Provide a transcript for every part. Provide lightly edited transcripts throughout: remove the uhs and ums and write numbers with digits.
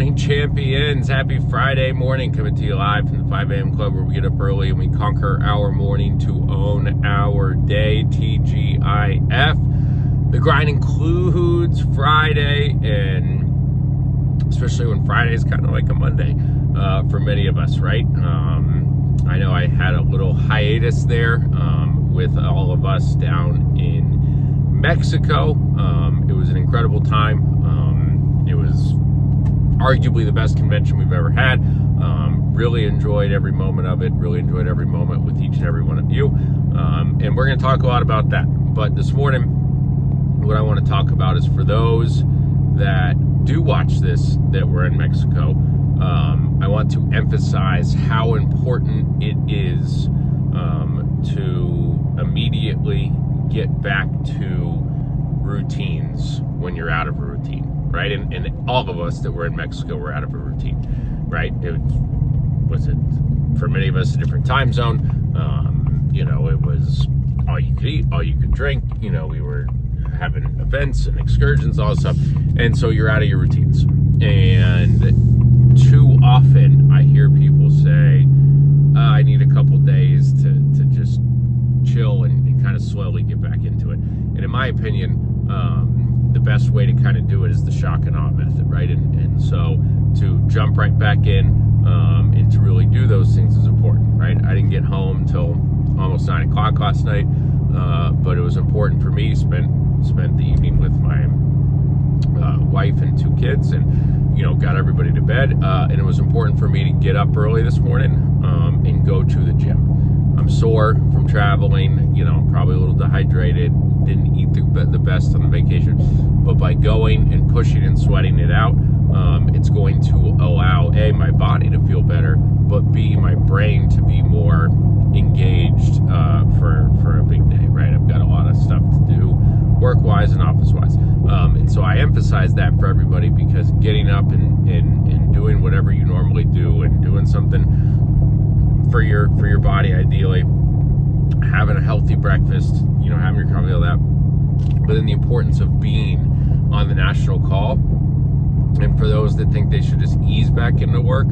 morning, champions. Happy Friday morning, coming to you live from the 5 a.m. club, where we get up early and we conquer our morning to own our day. TGIF. The grind includes Friday, and especially when Friday is kind of like a Monday for many of us, right? I know I had a little hiatus there with all of us down in Mexico. It was an incredible time. It was arguably the best convention we've ever had. Really enjoyed every moment of it. Really enjoyed every moment with each and every one of you. And we're going to talk a lot about that. But this morning, what I want to talk about is for those that do watch this that were in Mexico, I want to emphasize how important it is to immediately get back to routines when you're out of a routine, right? And all of us that were in Mexico were out of a routine, right? It was for many of us a different time zone. It was all you could eat, all you could drink. We were having events and excursions, all this stuff, and so you're out of your routines. And too often I hear people say, I need a couple days to just chill and kind of slowly get back into it. And in my opinion, the best way to kind of do it is the shock and awe method, right? And so to jump right back in and to really do those things is important, right? I didn't get home till almost 9 o'clock last night, but it was important for me. Spent the evening with my wife and 2 kids, and got everybody to bed. And it was important for me to get up early this morning and go to the gym. I'm sore from traveling, probably a little dehydrated, didn't eat the best on the vacation, but by going and pushing and sweating it out, it's going to allow A, my body to feel better, but B, my brain to be more engaged for a big day, right? I've got a lot of stuff to do work-wise and office-wise. And so I emphasize that for everybody, because getting up and doing whatever you normally do and doing something for your body, ideally, having a healthy breakfast, having your coffee, all that, but then the importance of being on the national call. And for those that think they should just ease back into work,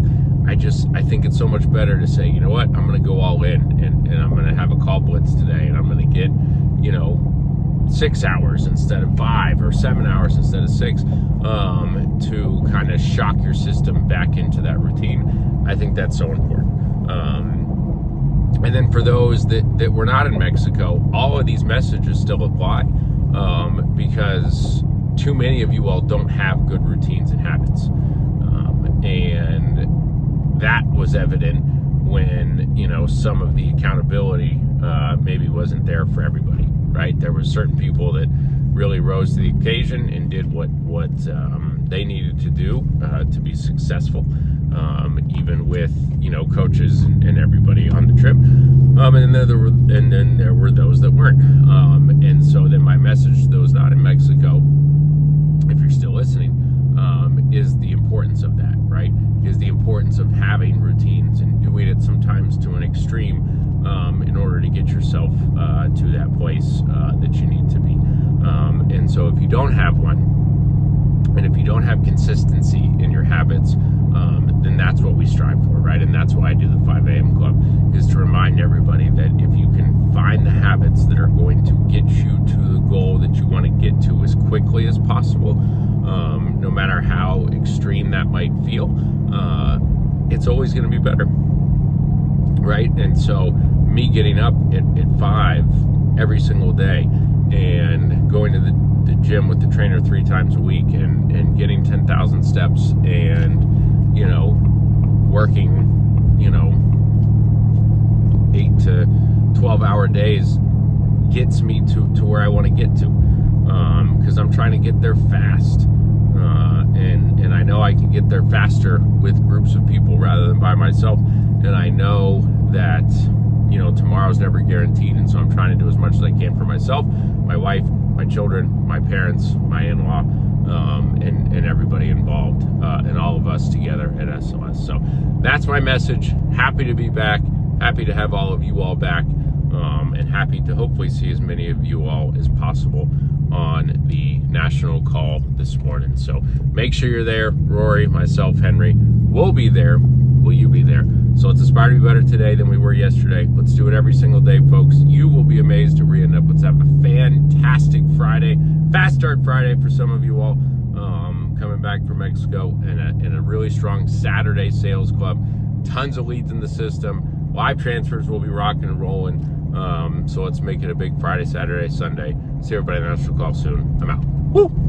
I think it's so much better to say, you know what, I'm going to go all in and I'm going to have a call blitz today, and I'm going to get 6 hours instead of 5, or 7 hours instead of 6, to kind of shock your system back into that routine. I think that's so important. And then for those that were not in Mexico, all of these messages still apply, because too many of you all don't have good routines and habits. And that was evident when, some of the accountability maybe wasn't there for everybody, right? There were certain people that really rose to the occasion and did what they needed to do to be successful, even with coaches and everybody on the trip. And then there were those that weren't. And so then my message to those not in Mexico, if you're still listening, is the importance of that, right? Is the importance of having routines and doing it sometimes to an extreme in order to get yourself to that place that you need to be. And so if you don't have one, and if you don't have consistency in your habits, then that's what we strive for, right? And that's why I do the 5 a.m. club, is to remind everybody that if you can find the habits that are going to get you to the goal that you want to get to as quickly as possible, no matter how extreme that might feel, it's always going to be better, right? And so me getting up at 5 every single day and going to the gym with the trainer 3 times a week and getting 10,000 steps and working 8 to 12 hour days gets me to where I want to get to, because I'm trying to get there fast, and I know I can get there faster with groups of people rather than by myself. And I know that tomorrow's never guaranteed, and so I'm trying to do as much as I can for myself, my wife, my children, my parents, my in-law, and everybody involved, and all of us together at SOS. So that's my message. Happy to be back. Happy to have all of you all back, and happy to hopefully see as many of you all as possible on the national call this morning. So make sure you're there. Rory, myself, Henry will be there. Will you be there? So let's aspire to be better today than we were yesterday. Let's do it every single day, folks. You will be amazed at where you end up. Let's have a fantastic Friday. Fast start Friday for some of you all coming back from Mexico, and a really strong Saturday sales club. Tons of leads in the system. Live transfers will be rocking and rolling. So let's make it a big Friday, Saturday, Sunday. See everybody on the national call soon. I'm out. Woo!